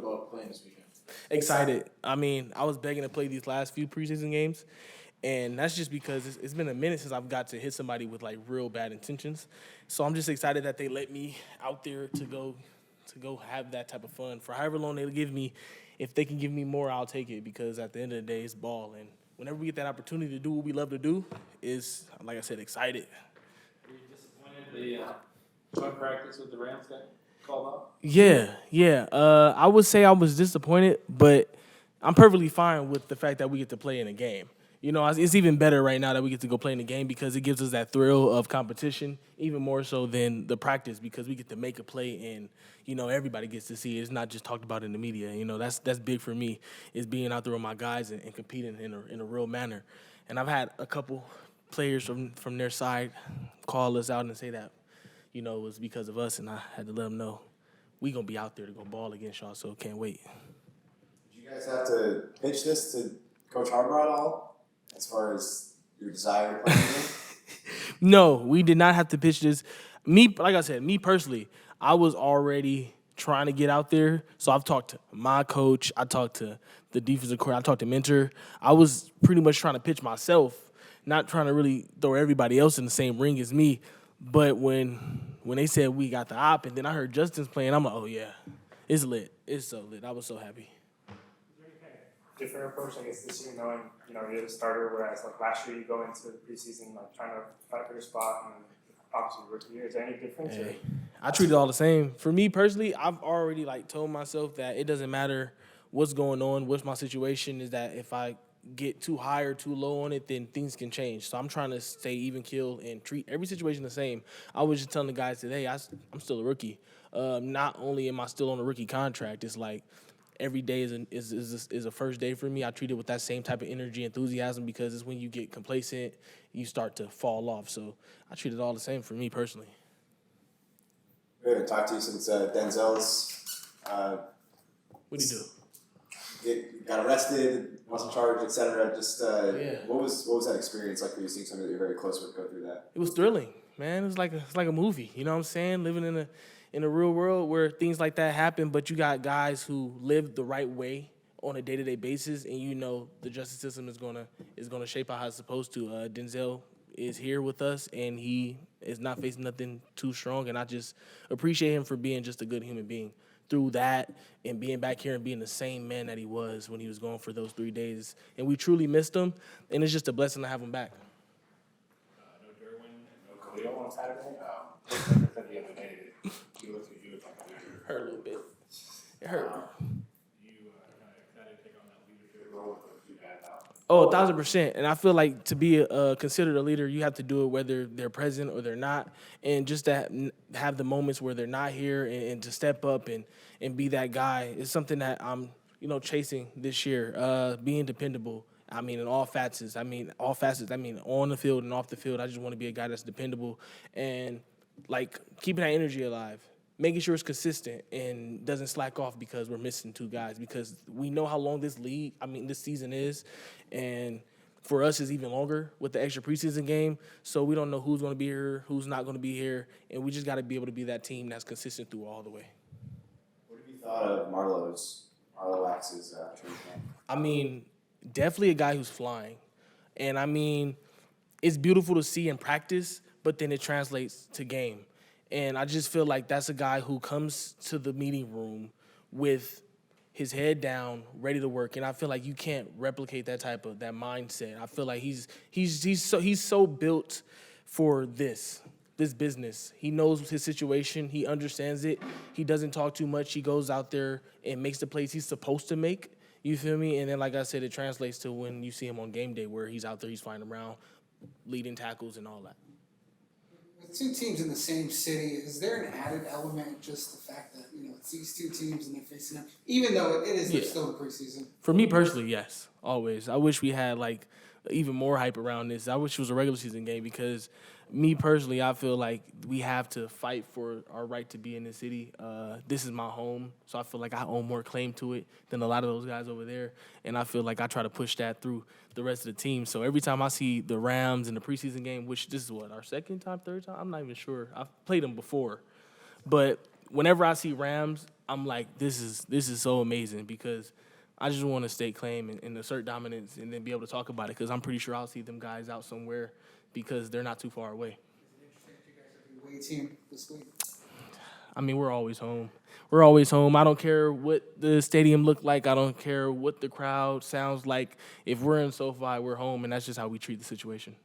about playing this weekend? Excited. I mean, I was begging to play these last few preseason games, and that's just because it's been a minute since I've got to hit somebody with like real bad intentions. So I'm just excited that they let me out there to go have that type of fun for however long they give me. If they can give me more, I'll take it because at the end of the day, it's ball. And whenever we get that opportunity to do what we love to do, is like I said, excited. Were you disappointed the joint practice with the Rams got called off? Yeah. I would say I was disappointed, but I'm perfectly fine with the fact that we get to play in a game. You know, it's even better right now that we get to go play in the game because it gives us that thrill of competition, even more so than the practice because we get to make a play and, you know, everybody gets to see it. It's not just talked about in the media. You know, that's big for me is being out there with my guys and competing in a real manner. And I've had a couple players from their side call us out and say that, you know, it was because of us, and I had to let them know we going to be out there to go ball against y'all, so can't wait. Did you guys have to pitch this to Coach Harbaugh at all? As far as your desire to play the game? No, we did not have to pitch this. Like I said, me personally, I was already trying to get out there. So I've talked to my coach. I talked to the defensive coordinator. I talked to mentor. I was pretty much trying to pitch myself, not trying to really throw everybody else in the same ring as me. But when they said we got the op, and then I heard Justin's playing, I'm like, oh, yeah, it's lit. It's so lit. I was so happy. Different approach, I guess, this year, knowing, you know, you're the starter, whereas, like, last year you go into the preseason, like, trying to fight for your spot, and obviously rookie year. Is there any difference? Hey, I treat it all the same. For me personally, I've already, like, told myself that it doesn't matter what's going on, what's my situation, is that if I get too high or too low on it, then things can change. So I'm trying to stay even keel and treat every situation the same. I was just telling the guys today, I'm still a rookie. Not only am I still on a rookie contract, it's like every day is a first day for me. I treat it with that same type of energy, enthusiasm, because it's when you get complacent, you start to fall off. So I treat it all the same for me personally. We haven't talked to you since Denzel's. What do you do? Got arrested, wasn't charged, etc. Just Yeah. what was that experience like for you seeing somebody that you're very close with go through that? It was thrilling, man. It's like a movie. You know what I'm saying? Living in a real world where things like that happen, but you got guys who live the right way on a day-to-day basis, and you know the justice system is gonna shape out how it's supposed to. Denzel is here with us, and he is not facing nothing too strong, and I just appreciate him for being just a good human being through that and being back here and being the same man that he was when he was gone for those 3 days. And we truly missed him, and it's just a blessing to have him back. No Derwin, no Khalil on Saturday. Said the other day that he looked like a Hurt a little bit. It hurt. You kind of excited to take on that leadership role with a few guys out. Oh, 1,000%. And I feel like to be considered a leader, you have to do it whether they're present or they're not. And just to have the moments where they're not here and to step up and be that guy is something that I'm, chasing this year. Being dependable. I mean, in all facets. I mean, on the field and off the field. I just want to be a guy that's dependable and, like, keeping that energy alive. Making sure it's consistent and doesn't slack off because we're missing 2 guys, because we know how long this season is, and for us it's even longer with the extra preseason game, so we don't know who's going to be here, who's not going to be here, and we just got to be able to be that team that's consistent through all the way. What have you thought of Marlowe Wax's training camp? I mean, definitely a guy who's flying, and I mean, it's beautiful to see in practice, but then it translates to game. And I just feel like that's a guy who comes to the meeting room with his head down, ready to work. And I feel like you can't replicate that mindset. I feel like he's so built for this business. He knows his situation. He understands it. He doesn't talk too much. He goes out there and makes the plays he's supposed to make. You feel me? And then, like I said, it translates to when you see him on game day where he's out there, he's flying around, leading tackles and all that. With 2 teams in the same city, is there an added element, just the fact that, it's these 2 teams and they're facing them, even though it is still the preseason? For me personally, yes, always. I wish we had, like, even more hype around this. I wish it was a regular season game because me personally, I feel like we have to fight for our right to be in this city. This is my home, so I feel like I own more claim to it than a lot of those guys over there, and I feel like I try to push that through the rest of the team. So every time I see the Rams in the preseason game, which this is our second time, third time, I'm not even sure. I've played them before. But whenever I see Rams, I'm like, this is so amazing because I just want to stake claim and assert dominance and then be able to talk about it because I'm pretty sure I'll see them guys out somewhere because they're not too far away. Away team this week. I mean, we're always home. We're always home. I don't care what the stadium look like. I don't care what the crowd sounds like. If we're in SoFi, we're home, and that's just how we treat the situation.